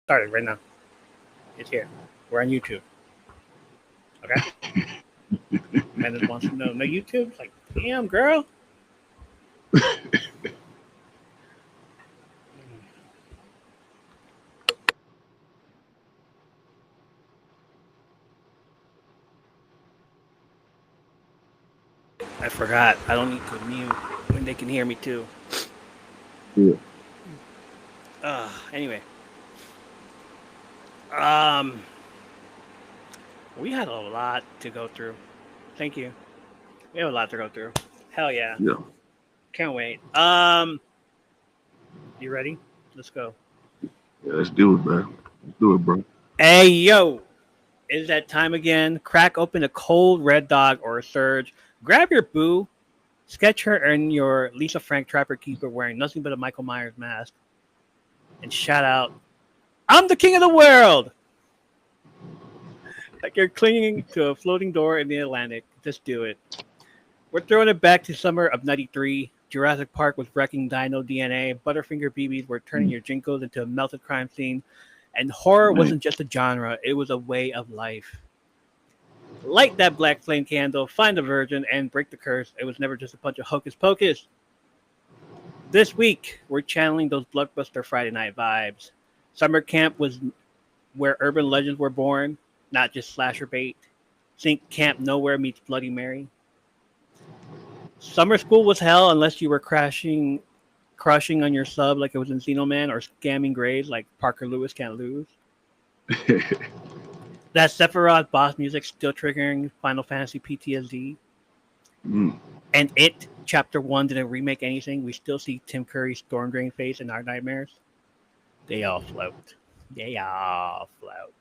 Started right now. It's here. We're on YouTube. Okay. Amanda wants to know. No YouTube. It's like, damn, girl. I forgot. I don't need to mute when they can hear me too. Yeah. Anyway. Um, we had a lot to go through. Thank you. We have a lot to go through. Hell yeah. Yeah. Can't wait. You ready? Let's go. Yeah. Let's do it, man. Let's do it, bro. Hey yo, is that time again? Crack open a cold red dog or a surge. Grab your boo. Sketch her in your Lisa Frank Trapper Keeper wearing nothing but a Michael Myers mask. And shout out, I'm the king of the world! Like you're clinging to a floating door in the Atlantic. Just do it. We're throwing it back to summer of '93. Jurassic Park was wrecking dino DNA. Butterfinger BBs were turning your jinkos into a melted crime scene. And horror Man. wasn't just a genre, it was a way of life. Light that black flame candle, find a virgin, and break the curse. It was never just a bunch of hocus pocus. This week, we're channeling those blockbuster Friday night vibes. Summer camp was where urban legends were born, not just slasher bait. Think Camp Nowhere meets Bloody Mary. Summer school was hell unless you were crushing on your sub like it was in Xenoman or scamming grades like Parker Lewis can't lose. That Sephiroth boss music still triggering Final Fantasy PTSD. Mm. And It Chapter 1 didn't remake anything. We still see Tim Curry's storm drain face in our nightmares. They all float. They all float.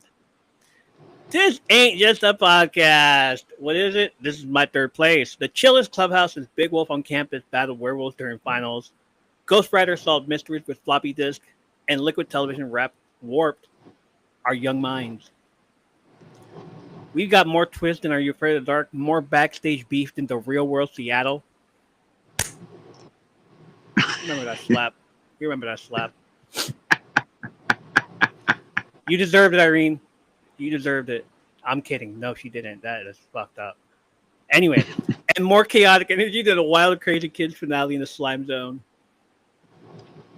This ain't just a podcast. What is it? This is my third place. The chillest clubhouse is Big Wolf on campus battled werewolves during finals. Ghost Rider solved mysteries with floppy disk. And Liquid Television warped our young minds. We've got more twists than Are You Afraid of the Dark, more backstage beef than the real world Seattle. Remember that slap. You remember that slap. You deserved it, Irene. You deserved it. I'm kidding. No, she didn't. That is fucked up. Anyway, and more chaotic energy than a Wild Crazy Kids finale in the Slime Zone.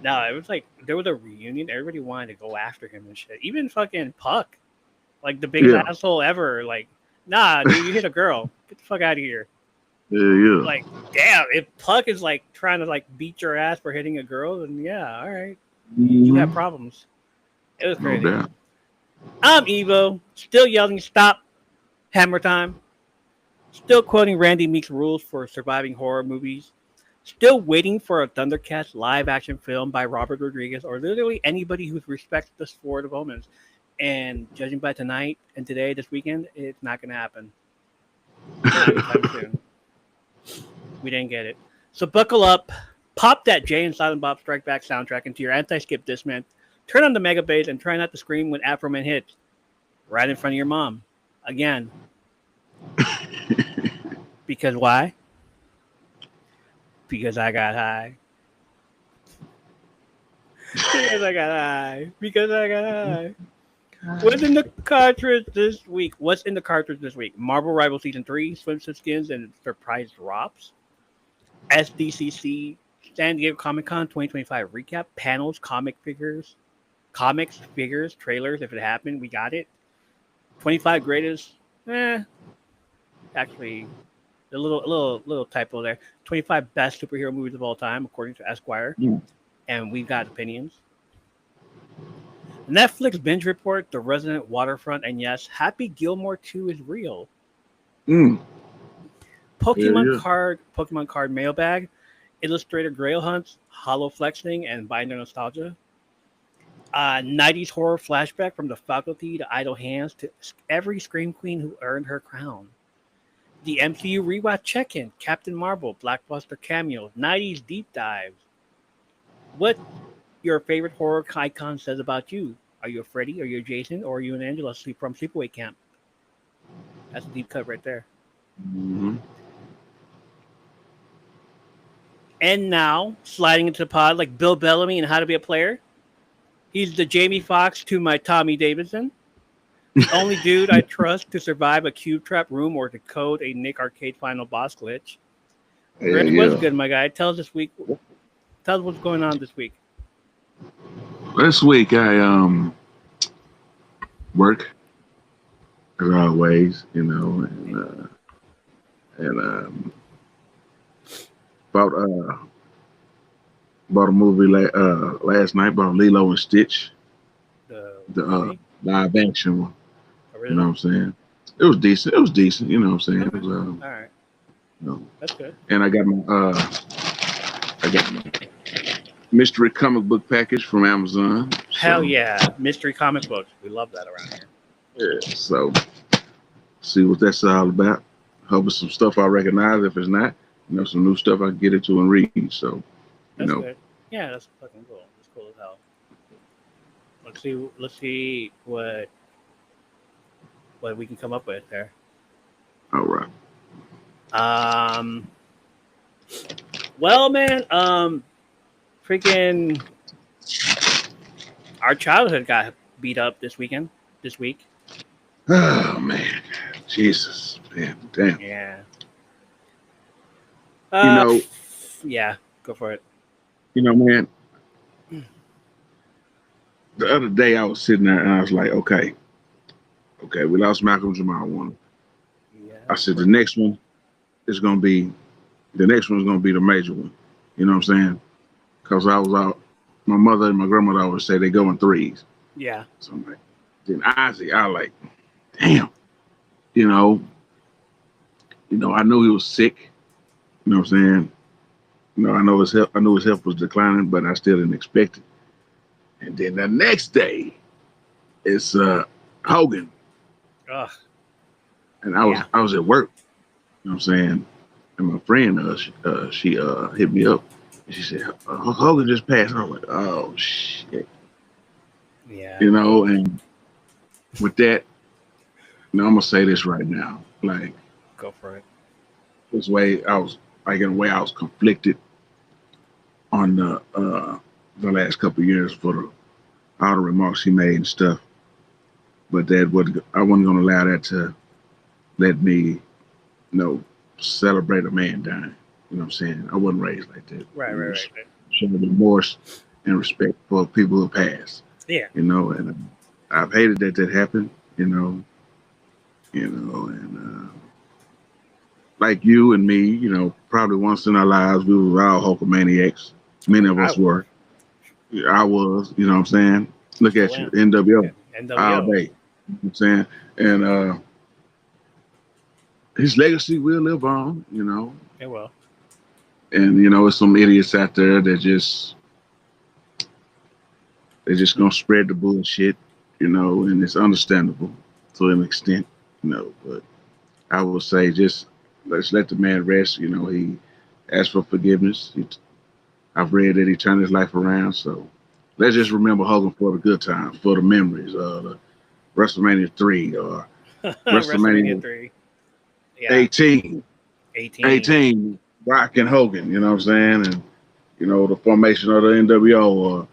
No, it was like there was a reunion. Everybody wanted to go after him and shit. Even fucking Puck, like the biggest Yeah. asshole ever. Like, nah, dude, you hit a girl. Get the fuck out of here. Yeah. Like, damn, if Puck is like trying to like beat your ass for hitting a girl, then yeah, all right, you have Mhm. problems. It was No crazy. doubt. I'm Evo, still yelling, stop, hammer time. Still quoting Randy Meek's rules for surviving horror movies. Still waiting for a Thundercats live action film by Robert Rodriguez or literally anybody who respects the sport of omens. And judging by tonight and today, this weekend, it's not going to happen. Not anytime soon. We didn't get it. So buckle up, pop that Jay and Silent Bob Strike Back soundtrack into your anti-skip Discman, turn on the Mega Bass, and try not to scream when Afro Man hits right in front of your mom. Again. Because why? Because I got high. Because I got high. Because I got high. What's in the cartridge this week? What's in the cartridge this week? Marvel Rival Season 3, swimsuit skins, and surprise drops. SDCC, San Diego Comic Con 2025 recap, panels, comics, figures, trailers. If it happened, we got it. 25 greatest. Actually, a little typo there. 25 best superhero movies of all time, according to Esquire. Mm. And we've got opinions. Netflix binge report, The Resident Waterfront, and yes, Happy Gilmore 2 is real. Mm. Pokemon Yeah. card mailbag, Illustrator Grail hunts, Hollow flexing, and binder nostalgia. 90s horror flashback from the faculty to idle hands to every Scream Queen who earned her crown. The MCU rewatch check-in, Captain Marvel, blockbuster cameos, 90s deep dives. What your favorite horror icon says about you? Are you a Freddy? Are you a Jason? Or are you an Angela from Sleepaway Camp? That's a deep cut right there. Mhm. And now, sliding into the pod like Bill Bellamy and How to Be a Player, He's the Jamie Foxx to my Tommy Davidson. The only dude I trust to survive a cube trap room or to code a Nick Arcade final boss glitch. Yeah, Greg, what's yeah. good, my guy? Tell us this week. Tell us what's going on this week. This week I work as always, and bought bought a movie last night. Bought Lilo and Stitch, the Movie? live action one. You know what Original? I'm saying? It was decent. It was decent. You know what I'm saying? Okay. It was, All right. you know, That's good. and I got my mystery comic book package from Amazon. Hell So yeah. Mystery comic books. We love that around here. yeah, so see what that's all about. Hope it's some stuff I recognize. If it's not, some new stuff I can get into and read. So, That's good. Yeah, that's fucking cool. That's cool as hell. Let's see what we can come up with there. all right. Well, man, freaking our childhood got beat up this week. Oh man, Jesus, man, damn. Yeah. You know, Yeah, go for it. man. The other day I was sitting there and I was like, okay, we lost Malcolm Jamal one. Yeah. I said the next one is gonna be the major one. You know what I'm saying? Because I was out. My mother and my grandmother always say they go in threes. Yeah. So I'm like, then Ozzy, I like, damn. You know, I knew he was sick. You know what I'm saying? I know his health. I knew his health was declining, but I still didn't expect it. And then the next day, it's Hogan, Ugh. and I was at work. You know what I'm saying? And my friend, she hit me up. And she said, Hogan just passed. I was like, oh shit. Yeah. And with that, I'm gonna say this right now. Like Go for it. this way, I was like in a way I was conflicted on the last couple of years for all the remarks he made and stuff. But I wasn't gonna allow that to let me, celebrate a man dying. You know what I'm saying? I wasn't raised like that. Right. Showing remorse and respect for people who passed. Yeah. And I've hated that happened. And like you and me, probably once in our lives we were all Hulkamaniacs. Many of us were. I was. You know what I'm saying? Look at you, NWO, all NWO. day. You know what I'm saying? And his legacy will live on. It will. And there's some idiots out there that they're just gonna spread the bullshit, and it's understandable to an extent, but I will say just let's let the man rest. He asked for forgiveness. I've read that he turned his life around, so let's just remember Hogan for the good times, for the memories of the WrestleMania 3 or WrestleMania 3. Yeah. 18. 18. 18, Rock and Hogan, you know what I'm saying? And, the formation of the NWO or,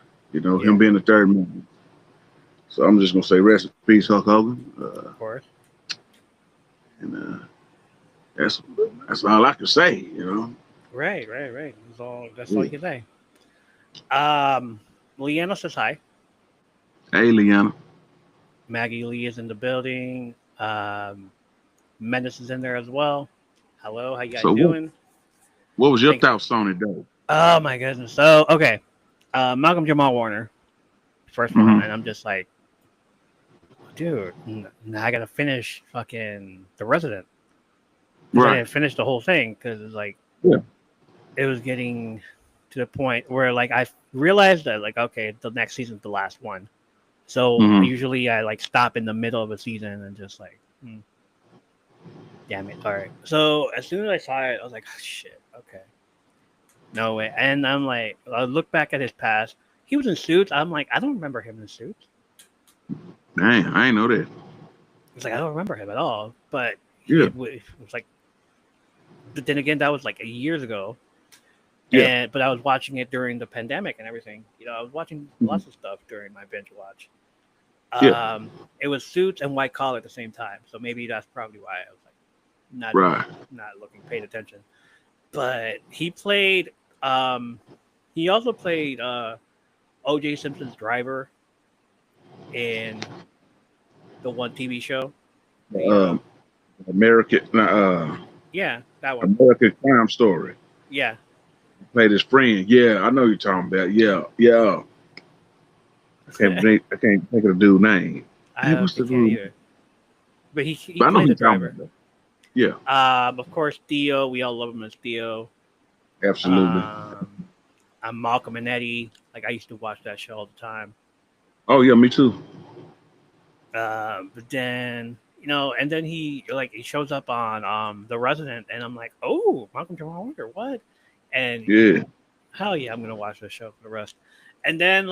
him being the third man. So I'm just going to say rest in peace, Hulk Hogan. Of course. And that's all I can say, Right. That's all you can say. Leanna says hi. Hey, Leanna. Maggie Lee is in the building. Menace is in there as well. Hello, how you guys doing? What was your thoughts on it, though? Oh my goodness. So okay. Malcolm Jamal Warner. First one, and I'm just like, dude, now I gotta finish fucking The Resident. Right. I didn't finish the whole thing because it's like, it was getting to the point where like I realized that like, okay, the next season's the last one. So usually I like stop in the middle of a season and just like, damn it, all right. So as soon as I saw it, I was like, oh, shit, okay, no way. And I'm like, I look back at his past. He was in Suits. I'm like, I don't remember him in Suits. Dang, I ain't know that. It's like I don't remember him at all. But it was like, but then again, that was like years ago. Yeah. But I was watching it during the pandemic and everything. I was watching Mhm. lots of stuff during my binge watch. Yeah. It was Suits and White Collar at the same time, so maybe that's probably why I was like not Right. not looking, paying attention. But he played. Um, he also played O.J. Simpson's driver in the one TV show. The Um, yeah, that one. American Crime Story. Yeah, Played his friend. Yeah, I know you're talking about. Yeah, yeah. I can't think of the dude's name. I Hey, what's the can't dude? either. But he But I know played who the you're talking driver. about. Though. Yeah, Of course, Theo. We all love him as Theo. absolutely. Um, I'm Malcolm and Eddie. Like I used to watch that show all the time. Oh yeah, me too. But then and then he shows up on The Resident, and I'm like, oh, Malcolm Jamal Warner, what? And Yeah. hell yeah, I'm gonna watch the show for the rest. And then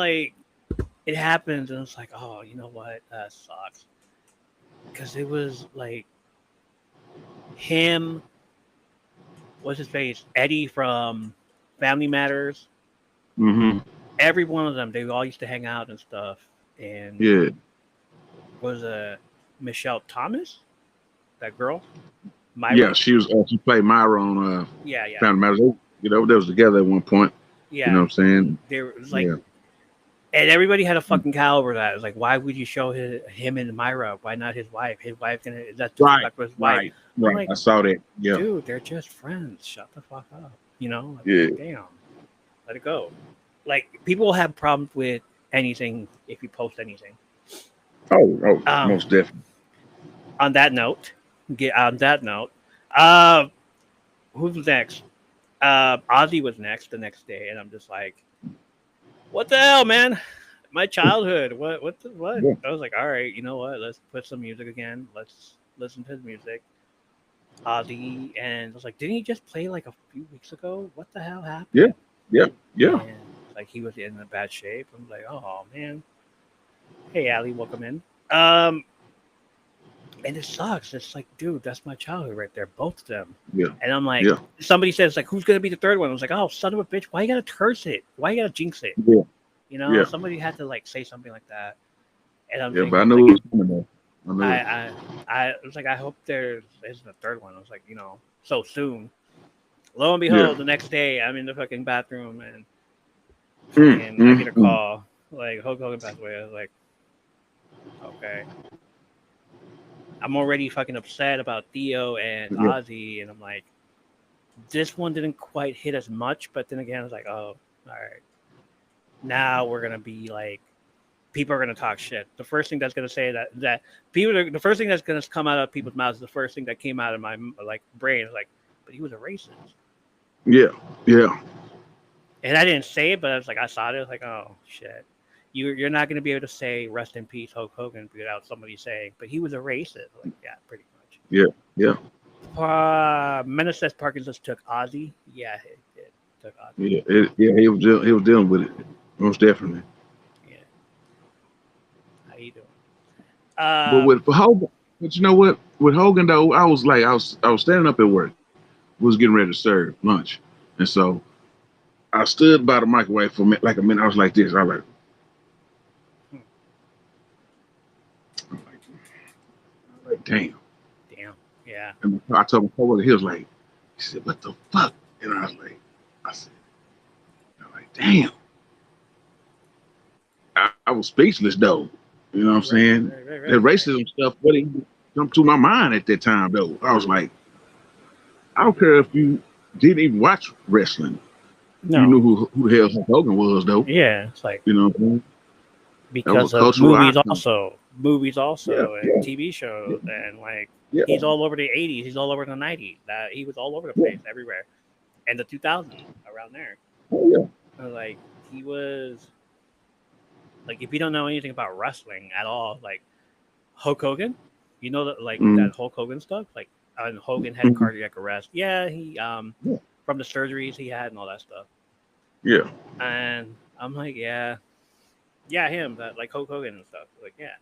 it happens, and it's like, oh, you know what? That sucks because it was like him. What's his face? Eddie from Family Matters. Mm-hmm. Every one of them, they all used to hang out and stuff. And Yeah. was Michelle Thomas, that girl, Yeah. Myra? She played Myra on Yeah, yeah, Family Matters. They was together at one point. You know yeah. what I'm saying? There was Yeah. and everybody had a fucking cow over that. It was like, why would you show him and Myra? Why not his wife? His wife gonna that's Right. disrespectful to his wife. Right. I'm Right. like, I saw that. Yeah. dude, they're just friends. Shut the fuck up. Yeah. Damn, let it go. Like people have problems with anything if you post anything. Oh. Oh. Um, Most definitely. on that note, uh, who's next? Ozzy was next the next day, and I'm just like, what the hell, man? My childhood. What? Yeah. I was like, all right, you know what? Let's put some music again. Let's listen to his music. Ozzy, and I was like, didn't he just play like a few weeks ago? What the hell Yeah. happened? Yeah. Yeah. And like he was in a bad shape. I'm like, oh man. Hey, Ali, welcome in. Um, and it sucks. It's like, dude, that's my childhood right there, both of them. Yeah. And I'm like, Yeah. somebody says like, who's gonna be the third one? I was like, oh, son of a bitch, why you gotta curse it? Why you gotta jinx it? Yeah. Yeah. Somebody had to like say something like that. And I'm Yeah. But I thinking know like, it was coming though. I know it. I was like, I hope there isn't a third one. I was like, so soon. Lo and Yeah. behold, the next day I'm in the fucking bathroom and Mm, I get a mm. call like Hulk Hogan passed away. I was like, okay. I'm already fucking upset about Theo and Yeah. Ozzy, and I'm like, this one didn't quite hit as much, but then again, I was like, oh, all right. Now we're gonna be like, people are gonna talk shit. The first thing that's gonna say that people are, the first thing that's gonna come out of people's mouths is the first thing that came out of my like brain is like, but he was a racist. Yeah. Yeah. And I didn't say it, but I was like, I saw it. I was like, oh shit. You're not going to be able to say rest in peace Hulk Hogan without somebody saying, but he was a racist. Like, yeah, pretty much. Yeah. Yeah. Menace says Parkinson's took Ozzy. Yeah, it did. Took Ozzy. Yeah. He was dealing with it. Most definitely. Yeah. How you doing? But with for Hogan, but you know what? With Hogan though, I was standing up at work. We was getting ready to serve lunch, and so I stood by the microwave for like a minute. I was like this. I'm like, damn. Damn. Yeah. And I told my coworker, he was like, he said, "What the fuck?" And I said, I'm like, damn. I was speechless though. You know what I'm saying? Right. The racism stuff wouldn't come to my mind at that time though. I was like, I don't care if you didn't even watch wrestling. No. You knew who the hell Hulk Hogan was though. Yeah, it's like You know what I mean? because of cultural movies icon. also, Yeah, and TV shows, and like Yeah. he's all over the '80s, he's all over the '90s. That he was all over the place, everywhere, and the 2000s around there. Oh, yeah. Like he was like, if you don't know anything about wrestling at all, like Hulk Hogan, you know that like Mm. that Hulk Hogan stuff, like and Hogan had Mhm. cardiac arrest. Yeah, he Yeah. from the surgeries he had and all that stuff. Yeah. And I'm like, yeah, him, that like Hulk Hogan and stuff. Like, yeah.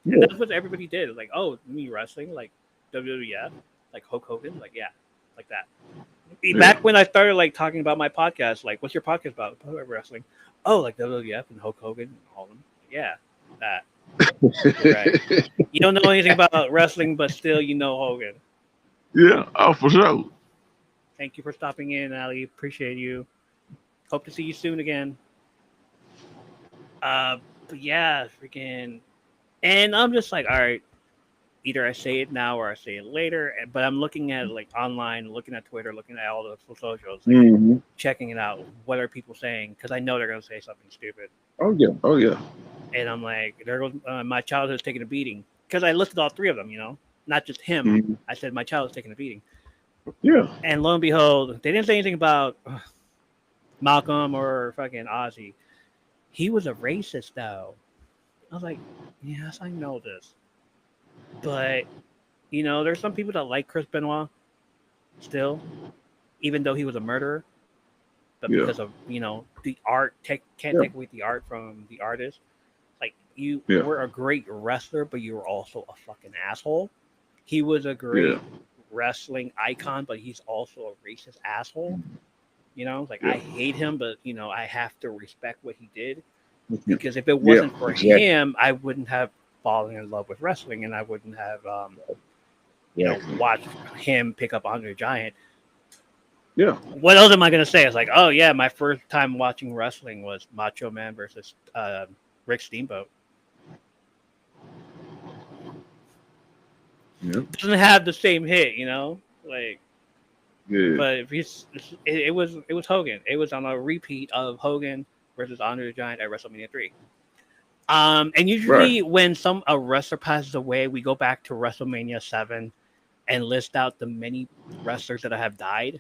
And Yeah. that's what everybody did. Like, oh, me wrestling, like WWF, like Hulk Hogan, like yeah, like that. Back when I started like talking about my podcast, like, what's your podcast about? Wrestling. Oh, like WWF and Hulk Hogan and all of them. Yeah, that. You're right. You don't know anything about wrestling, but still you know Hogan. Yeah, oh for sure. Thank you for stopping in, Ali. Appreciate you. Hope to see you soon again. But yeah, freaking. And I'm just like, all right, either I say it now or I say it later. But I'm looking at like online, looking at Twitter, looking at all the socials, like Hmm. checking it out. What are people saying? Because I know they're gonna say something stupid. Oh yeah, oh yeah. And I'm like, there goes my childhood's taking a beating. Because I listed all three of them, not just him. Hmm. I said my childhood's taking a beating. Yeah. And lo and behold, they didn't say anything about Malcolm or fucking Ozzy. He was a racist, though. I was like, yes, I know this. But, there's some people that like Chris Benoit still, even though he was a murderer. But Yeah. because of, the art, can't Yeah. take away the art from the artist. Like, you Yeah. were a great wrestler, but you were also a fucking asshole. He was a great Yeah. wrestling icon, but he's also a racist asshole. Like, Yeah. I hate him, but, I have to respect what he did. Yeah. Because if it Yeah. wasn't for Exactly. him, I wouldn't have fallen in love with wrestling, and I wouldn't have, Exactly. watched him pick up Andre the Giant. Yeah. What else am I gonna say? It's like, oh yeah, my first time watching wrestling was Macho Man versus Rick Steamboat. Yeah. Doesn't have the same hit, like. Yeah. But if it was Hogan. It was on a repeat of Hogan versus Andre the Giant at WrestleMania 3. And usually when a wrestler passes away, we go back to WrestleMania 7 and list out the many wrestlers that have died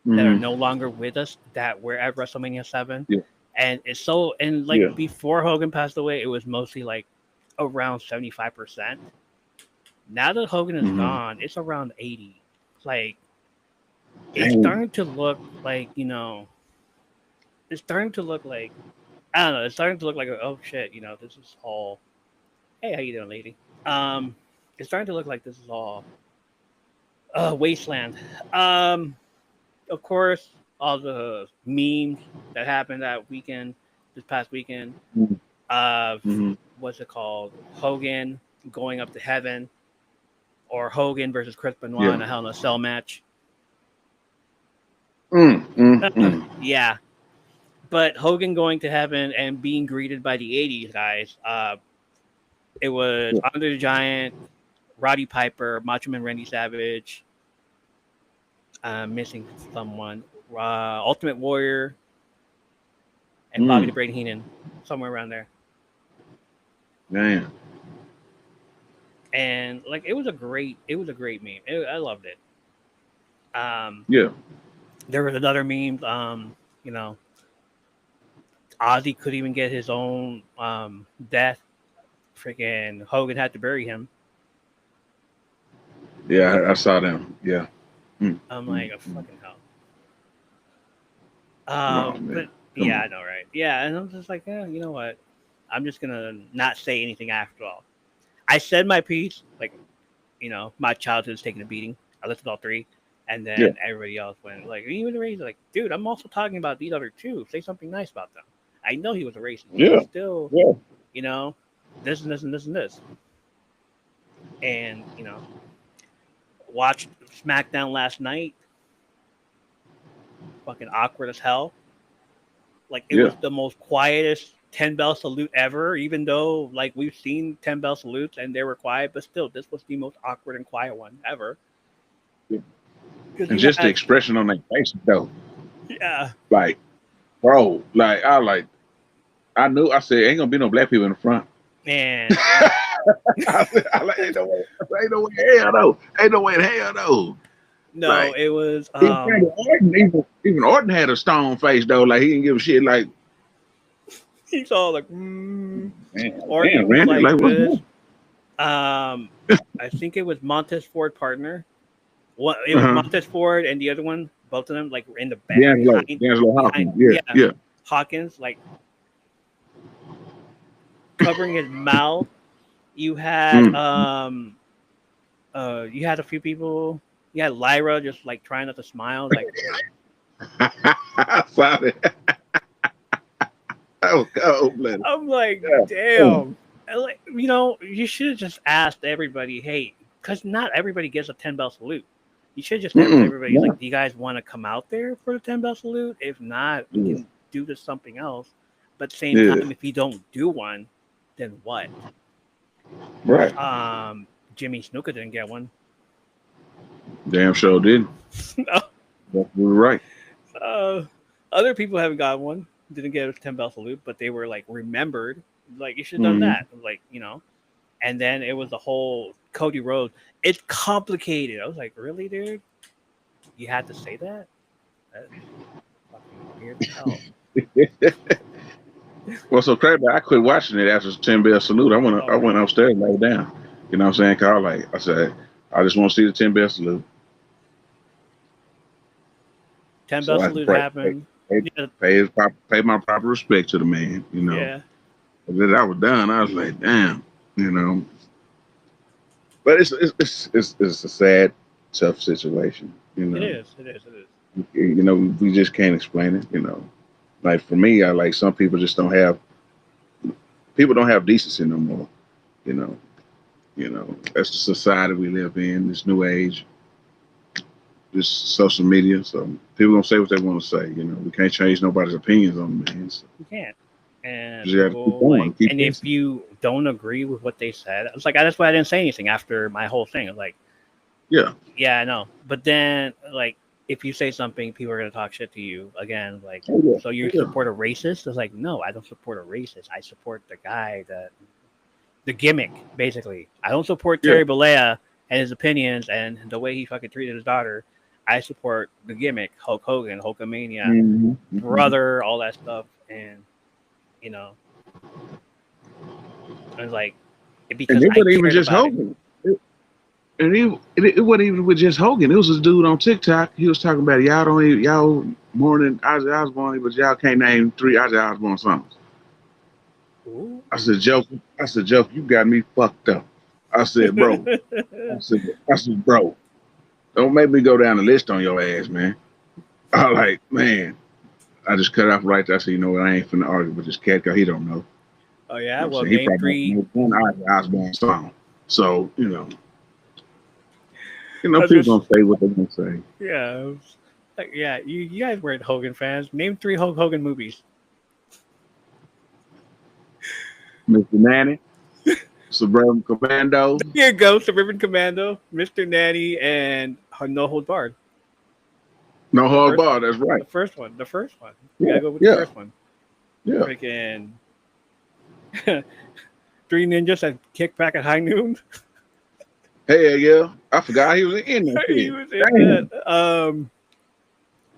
that are Mhm. no longer with us that were at WrestleMania 7. Yeah. And Yeah. before Hogan passed away, it was mostly like around 75%. Now that Hogan is Mhm. gone, it's around 80. Like, it's Dang. starting to look like, it's starting to look like, I don't know, it's starting to look like, oh shit, this is all, hey, how you doing, lady? It's starting to look like this is all wasteland. Of course, all the memes that happened this past weekend, Mhm. of Mhm. what's it called? Hogan going up to heaven, or Hogan versus Chris Benoit in a Yeah. Hell in a Cell match. Yeah, but Hogan going to heaven and being greeted by the '80s guys. It was Yeah. Andre the Giant, Roddy Piper, Macho Man Randy Savage. Missing someone. Ultimate Warrior and Bobby the Mm. Brain Heenan, somewhere around there. Damn. And like, it was a great meme. I loved it. Yeah. There was another meme. Ozzy couldn't even get his own death. Freaking Hogan had to bury him. Yeah. I saw them. Yeah. Mm. I'm Mm. like, a fucking hell. Oh But man. Come yeah, I on. know, right? Yeah, and I'm just like, yeah, you know what? I'm just gonna not say anything after all. I said my piece, like, my childhood's taking a beating. I listed all three, and Yeah. then everybody else went like, even the racist, like, dude, I'm also talking about these other two. Say something nice about them. I know he was a racist, but Yeah. he's still, Yeah. this and this and this and this. And watched SmackDown last night. Fucking awkward as hell. Like, it Yeah. was the most quietest 10 bell salute ever, even though like we've seen 10 bell salutes and they were quiet, but still this was the most awkward and quiet one ever. Yeah. Because And you just the had, expression on their face though, yeah, like, bro, like I knew. I said, ain't gonna be no black people in the front. man, I said, ain't no way. Ain't no way in hell though. Ain't no way in hell though. no, Like, it was even Orton had a stone face though. Like he didn't give a shit. Like, he's all like, man, Orton damn, was Randy, like like what's this. going? I think it was Montez Ford partner. What it was Uh-huh. Montez Ford and the other one, both of them like were in the back D'Angelo Hawkins. Yeah. Hawkins, like covering his mouth. You had Mm. you had a few people You had Lyra just like trying not to smile. Like I saw that. That was cold blooded. I'm like, Yeah. damn. And, like, you should have just asked everybody, hey, because not everybody gets a 10 bell salute. You should just ask Mm-mm. everybody, Yeah. like, do you guys want to come out there for the 10 bell salute? If not, we Yeah. can do this something else. But at the same Yeah. time, if you don't do one, then what? Right. Um, Jimmy Snuka didn't get one. Damn sure did. No. That's right. uh, Other people haven't got one. Didn't get a 10 bell salute, but they were like remembered. Like, you should have done Mm-hmm. that. Like, and then it was the whole Cody Rhodes. It's complicated. I was like, really, dude? You had to say that? That's fucking weird as hell. Well, so crazy. I quit watching it after the 10 bell salute. Oh, I went really? upstairs and laid down. You know what I'm saying? Cause I said, I just want to see the 10 bell salute. 10 bell So I had to salute happened. Yeah, pay my proper respect to the man. You know, yeah, and then I was done. I was like, damn. You know, but it's a sad, tough situation. You it know, is. It is. It is. we just can't explain it. You know, like for me, I like some people just don't have decency no more. You know, that's the society we live in. This new age, this social media. So people gonna say what they want to say. You know, we can't change nobody's opinions on the man. So You can't. And you just got to keep people going, like, keep and if listening. you don't agree with what they said, I was like, that's why I didn't say anything after my whole thing. I was like, Yeah, yeah, I know. But then, like, if you say something, people are gonna talk shit to you again. Like, oh yeah, so you oh, yeah, support a racist? It's like, no, I don't support a racist. I support the gimmick, basically. I don't support yeah. Terry Bollea and his opinions and the way he fucking treated his daughter. I support the gimmick, Hulk Hogan, Hulkamania, Mm-hmm, mm-hmm. brother, all that stuff, and you know, it's like And because it I wasn't even cared just about it. Hogan. It wasn't even with just Hogan. It was this dude on TikTok. He was talking about y'all more than Ozzy Osbourne, but y'all can't name three Ozzy Osbourne songs. Ooh. I said, Joke, you got me fucked up. I said, bro. I said, bro, don't make me go down the list on your ass, man. I like, man. I just cut off right there. I said, you know what? I ain't finna argue with this cat because he don't know. Oh You yeah, know what I'm well, saying? He name probably three. don't know one Ozzy Osbourne song. So, I people just gonna say what they're gonna say. yeah, it was like yeah. You guys weren't Hogan fans. Name three Hulk Hogan movies. Mr. Nanny, Suburban Commando, Here you go, Suburban Commando, Mr. Nanny, and No Hold Barred. No The Hard first Bar. one. That's right. The first one. The first one. We Yeah, gotta go with the yeah, first one. yeah. Freaking Three Ninjas that kick back at high noon. Hey, yeah. I forgot he was in that He shit. was in that. Damn.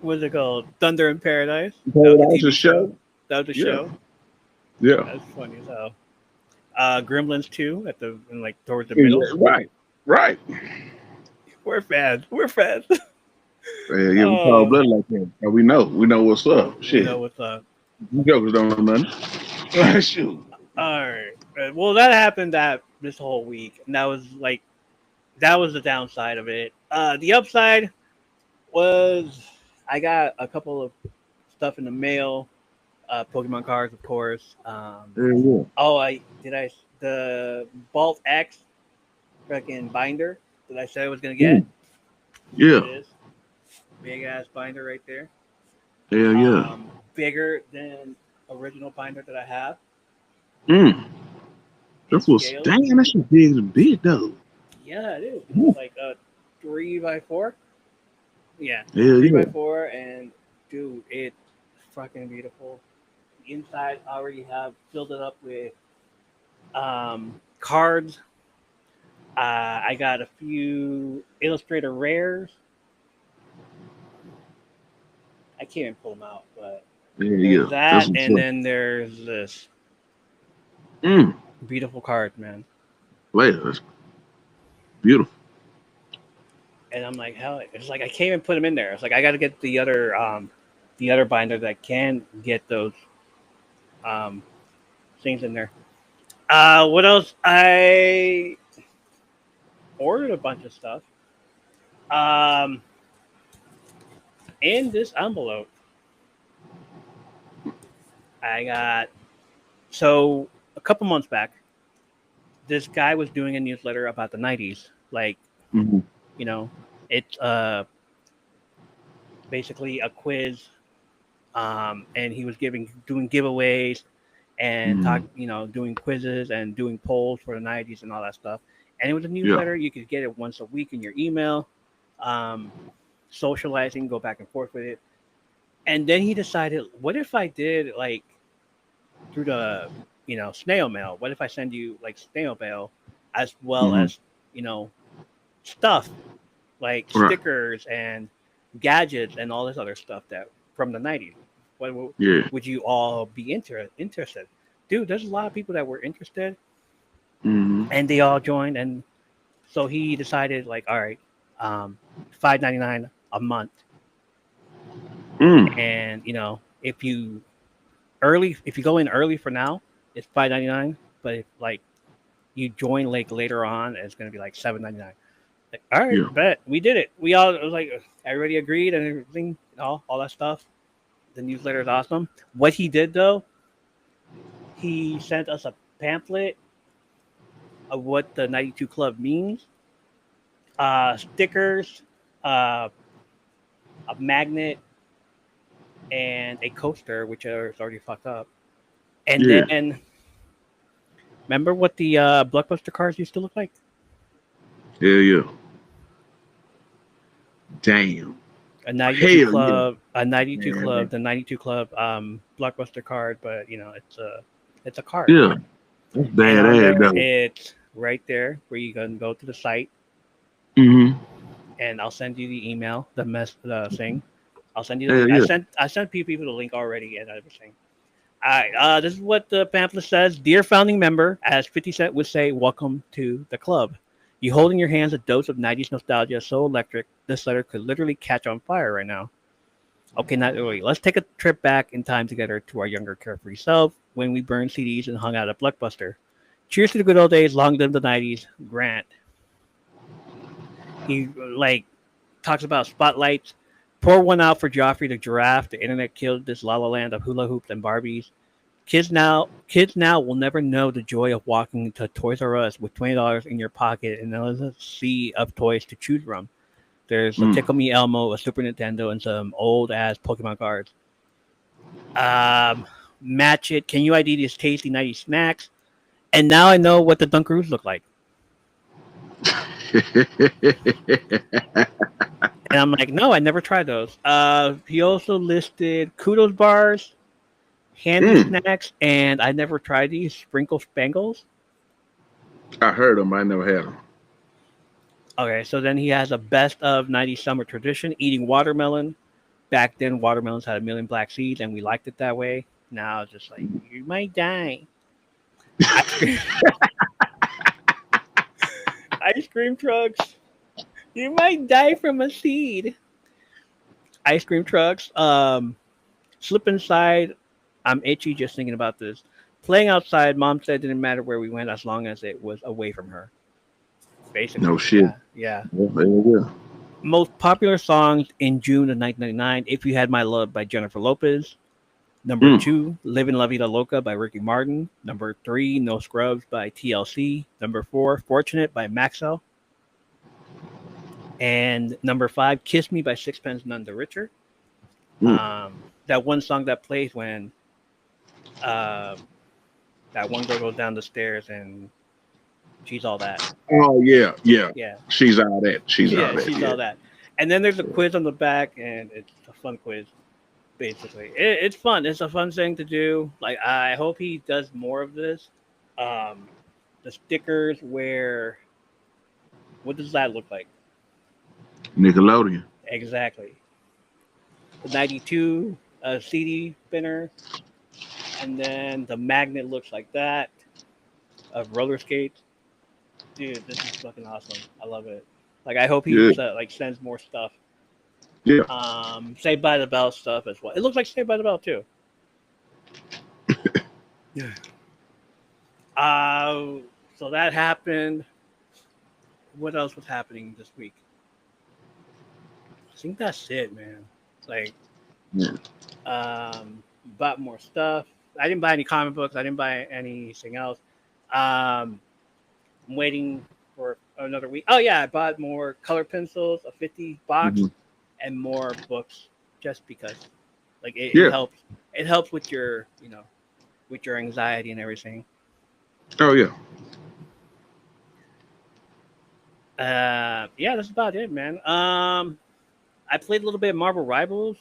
What's it called? Thunder in Paradise. That was the Paradise TV show. Show. That was the Yeah, show. yeah. That's funny as hell. Gremlins 2 at the like towards the middle. Exactly. Right, right. We're fans. We're fans. Yeah, we call Oh, blood like that. And we know what's up. we know Shit. what's up. You jokers don't know nothing. Shoot. All right. Well, that happened that this whole week, and that was the downside of it. The upside was I got a couple of stuff in the mail. Pokemon cards, of course. Yeah, yeah. Oh, I did I the Bolt X freaking binder that I said I was gonna get. Mm, Here yeah. it is, big ass binder right there. Hell yeah. Bigger than original binder that I have Mm. in That was scale. damn. That shit big as a bit though. Yeah, it is. Mm. It's like a 3x4. Yeah, Hell three by yeah. four, and dude, it's fucking beautiful. The inside I already have filled it up with cards. I got a few Illustrator rares. I can't even pull them out, but Hell there's yeah. That's that, what's and up. then there's this Mm. beautiful card, man. Player. That's beautiful. And I'm like, hell, it's like I can't even put them in there. It's like I got to get the other binder that can get those um, things in there. What else? I ordered a bunch of stuff. Um, in this envelope, I got so a couple months back, this guy was doing a newsletter about the '90s. Like, Hmm. you know, it's basically a quiz, and he was doing giveaways and Hmm. doing quizzes and doing polls for the '90s and all that stuff. And it was a Yeah. newsletter. You could get it once a week in your email, um, socializing, go back and forth with it. And then he decided, what if I did like through the snail mail? What if I send you like snail mail as well Hmm. as you know stuff like Right. stickers and gadgets and all this other stuff that from the '90s? Yeah. Would you all be interested? Dude, there's a lot of people that were interested, Hmm. and they all joined. And so he decided, like, all right, um, $5.99 a month, Mm. and if you go in early for now, it's $5.99. But if like you join like later on, it's gonna be like $7.99. Like, all right, Yeah. bet we did it. We all it was like everybody agreed and everything, all that stuff. The newsletter is awesome. What he did though, he sent us a pamphlet of what the 92 Club means, stickers, uh, a magnet, and a coaster, which is already fucked up. And Yeah. then remember what the Blockbuster cars used to look like? Hell yeah. Damn. A 92 Hell yeah. Club, a 92 Club, Man. the 92 Club Blockbuster card, but it's a card. Yeah. That's And on badass there, though. it's right there where you can go to the site, Hmm. and I'll send you the email, the thing. I'll send you the Hell link. yeah. I sent people the link already and everything. All right, this is what the pamphlet says. Dear founding member, as 50 Cent would say, welcome to the club. You hold in your hands a dose of '90s nostalgia so electric, this letter could literally catch on fire right now. Okay, not really. Let's take a trip back in time together to our younger, carefree self when we burned CDs and hung out at Blockbuster. Cheers to the good old days. Long live the '90s. Grant. He like talks about spotlights. Pour one out for Joffrey the giraffe. The internet killed this la la land of hula hoops and Barbies. Kids now will never know the joy of walking to Toys R Us with $20 in your pocket and a sea of toys to choose from. There's a Mm. Tickle Me Elmo, a Super Nintendo, and some old ass Pokemon cards. Um, Match it. Can you ID these tasty '90s snacks? And now I know what the Dunkaroos look like. And I'm like, no, I never tried those. He also listed Kudos bars, handy Mm. snacks, and I never tried these sprinkle spangles. I heard them. I never had them. Okay, so then he has a best of '90s summer tradition: eating watermelon. Back then, watermelons had a million black seeds, and we liked it that way. Now it's just like you might die. Ice cream, ice cream trucks. You might die from a seed. Ice cream trucks. Slip inside. I'm itchy just thinking about this. Playing outside, mom said it didn't matter where we went as long as it was away from her. No Basically, shit. yeah, yeah. Yeah, hell yeah. Most popular songs in June of 1999: "If You Had My Love" by Jennifer Lopez. Number Mm. two, "Livin' La Vida Loca" by Ricky Martin. Number three, "No Scrubs" by TLC. Number four, "Fortunate" by Maxwell. And number five, "Kiss Me" by Sixpence None the Richer. Mm. That one song that plays when uh, that one girl goes down the stairs and she's all that. Oh yeah, yeah. Yeah, She's all that. She's all yeah, that. she's Yeah. all that. And then there's a quiz on the back, and it's a fun quiz. Basically, it's fun. It's a fun thing to do. Like I hope he does more of this. Um, the stickers where what does that look like Nickelodeon. exactly? The '92 CD spinner, and then the magnet looks like that of roller skates. Dude, this is fucking awesome. I love it. Like I hope he Yeah. like sends more stuff. Yeah. Saved by the Bell stuff as well. It looks like Saved by the Bell too. Yeah. Uh, so that happened. What else was happening this week? think that's it, man. Like, Yeah. bought more stuff. I didn't buy any comic books. I didn't buy anything else. Um, I'm waiting for another week. Oh yeah, I bought more color pencils, a 50 box, Hmm. and more books just because. Like it Yeah. helps. It helps with your, with your anxiety and everything. Oh yeah. Yeah, that's about it, man. I played a little bit of Marvel Rivals.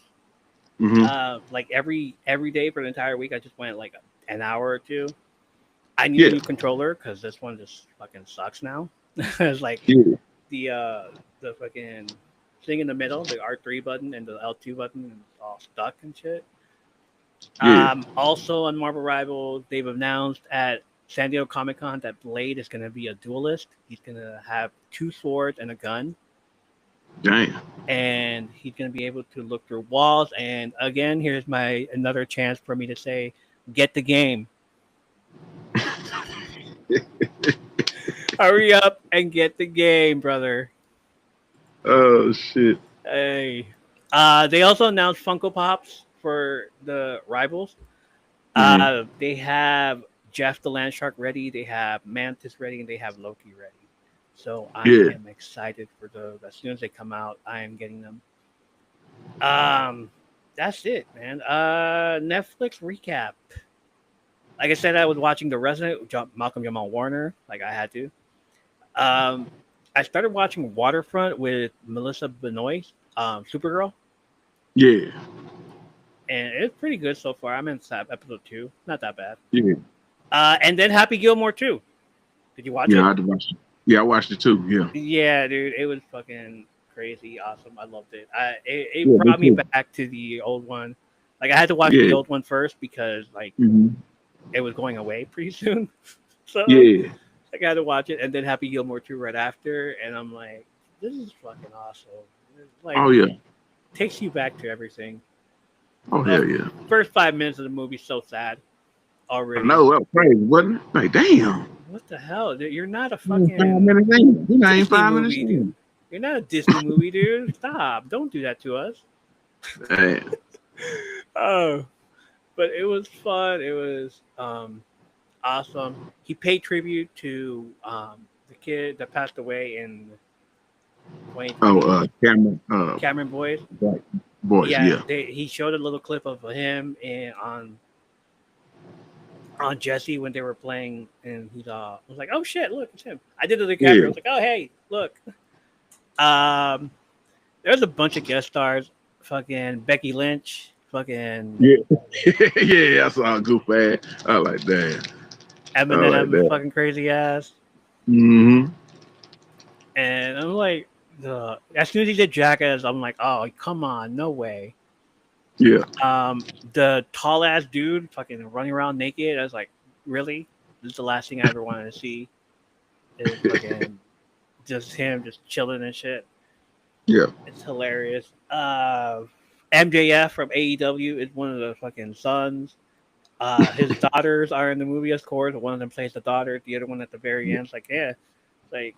Hmm. Like every day for the entire week. I just went like an hour or two. I need a Yeah. new controller because this one just fucking sucks now. It's like Yeah. the fucking thing in the middle, the R3 button and the L2 button, is all stuck and shit. Yeah. Also on Marvel Rivals, they've announced at San Diego Comic Con that Blade is going to be a duelist. He's going to have two swords and a gun, Damn. and he's going to be able to look through walls. And again, here's my another chance for me to say, get the game. Hurry up and get the game, brother. Oh shit. Hey. They also announced Funko Pops for the rivals. Hmm. They have Jeff the Land Shark ready, they have Mantis ready, and they have Loki ready. So I Yeah. am excited for those. As soon as they come out, I am getting them. Um, that's it, man. Netflix recap. Like I said, I was watching The Resident, Malcolm Jamal Warner. Like I had to. Um, I started watching Waterfront with Melissa Benoist, Supergirl, Yeah. and it's pretty good so far. I'm in episode 2, not that bad. Yeah. And then Happy Gilmore too. Did you watch Yeah. I it? had to watch it. Yeah, I watched it too. Yeah. Yeah, dude, it was fucking crazy, awesome. I loved it. It Yeah. Me brought me too. back to the old one. Like I had to watch the Yeah. old one first because like Hmm. it was going away pretty soon. So Yeah. I got to watch it, and then Happy Gilmore 2 right after, and I'm like, this is fucking awesome. It's like Oh yeah. takes you back to everything. Oh The hell yeah. first 5 minutes of the movie so sad I already. know that was crazy, wasn't it? Like damn. What the hell? Dude, you're not a You ain't fucking 5 minutes in. You ain't Disney 5 minutes movie, dude. in. You're not a Disney movie, dude. Stop! Don't do that to us. Damn. Oh, but it was fun. It was awesome. He paid tribute to the kid that passed away in Oh, 2020, Cameron. Cameron Boyce. Right. Boys. Yeah, Yeah. he showed a little clip of him on Jesse when they were playing, and he's I was like, oh shit, look, it's him. I did the DiCaprio. I Yeah. was like, oh hey, look. Um, there's a bunch of guest stars. Fucking Becky Lynch. Fucking Yeah. Yeah. I saw a goof ass. I like that. I like Eminem. that. Fucking crazy ass. Hmm. And I'm like, as soon as he did Jackass, I'm like, oh come on, no way. Yeah. The tall ass dude fucking running around naked. I was like, really? This is the last thing I ever wanted to see. Is fucking just him just chilling and shit. Yeah. It's hilarious. MJF from AEW is one of the fucking sons. His daughters are in the movie, of course. One of them plays the daughter. The other one at the very end. It's like, yeah, like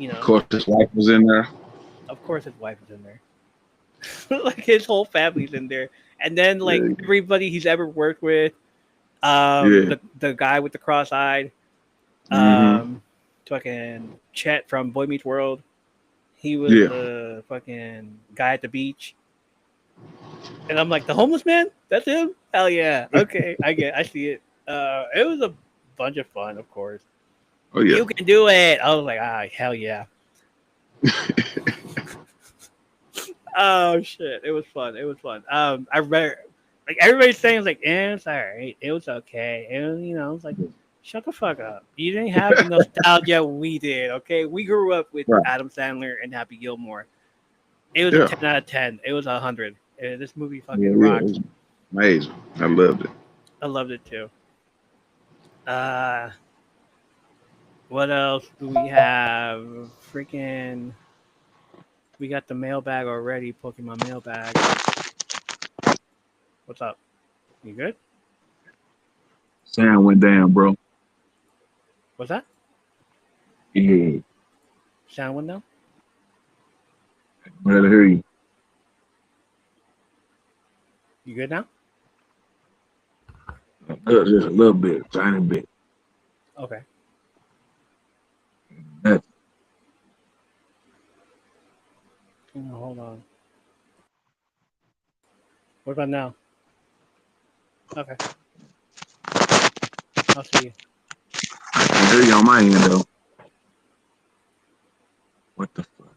Of course, his wife was in there. of course his wife is in there. Like his whole family's in there, and then like Yeah. everybody he's ever worked with. Yeah. The guy with the cross-eyed, Hmm. fucking Chet from Boy Meets World. He was Yeah. the fucking guy at the beach. And I'm like, the homeless man? That's him? Hell yeah. Okay, I see it. It was a bunch of fun, of course. Oh yeah. You can do it. I was like, hell yeah. Oh shit. It was fun. It was fun. I read like everybody's saying it's like, it's all right. It was okay. And it's like, shut the fuck up. You didn't have the nostalgia we did, okay? We grew up with Right. Adam Sandler and Happy Gilmore. It was Yeah. a 10 out of 10. It was 100. This movie Yeah. fucking Yeah. It rocks. was amazing. I loved it. I loved it too. What else do we have? Freaking, we got the mailbag already. Pokemon mailbag. What's up? You good? Sound went down, bro. What's that? Yeah. Sound window? Glad to hear you. You good now? Just a little bit, tiny bit. Okay. That's Hold on. What about now? Okay. I'll see you. I hear you on my end though. What the fuck?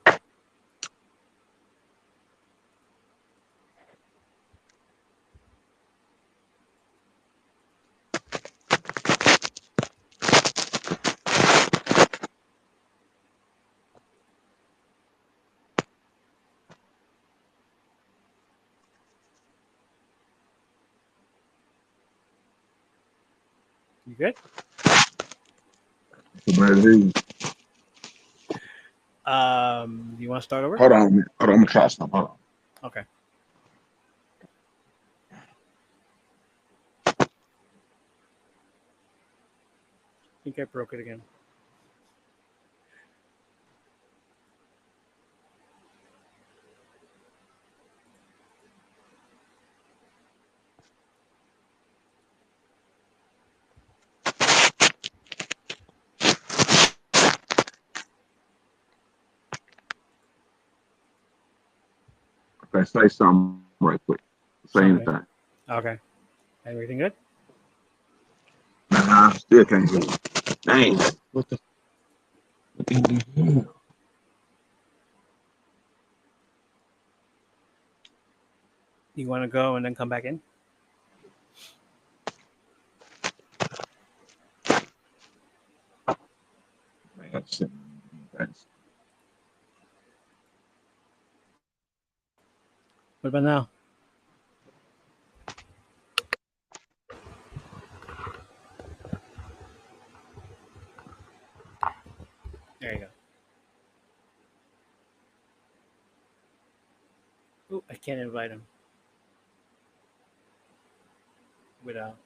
You good? Somebody hear you. You want to start over? Hold on a minute. Hold on, I'm gonna try something. Hold on. Okay. I think I broke it again. Okay, say something right quick. Say Something. anything. Okay. Everything good? Nah, still can't hear you. Dang. What the hell? You want to go and then come back in? Man, that's What about now? There you go. Ooh, I can't invite him without.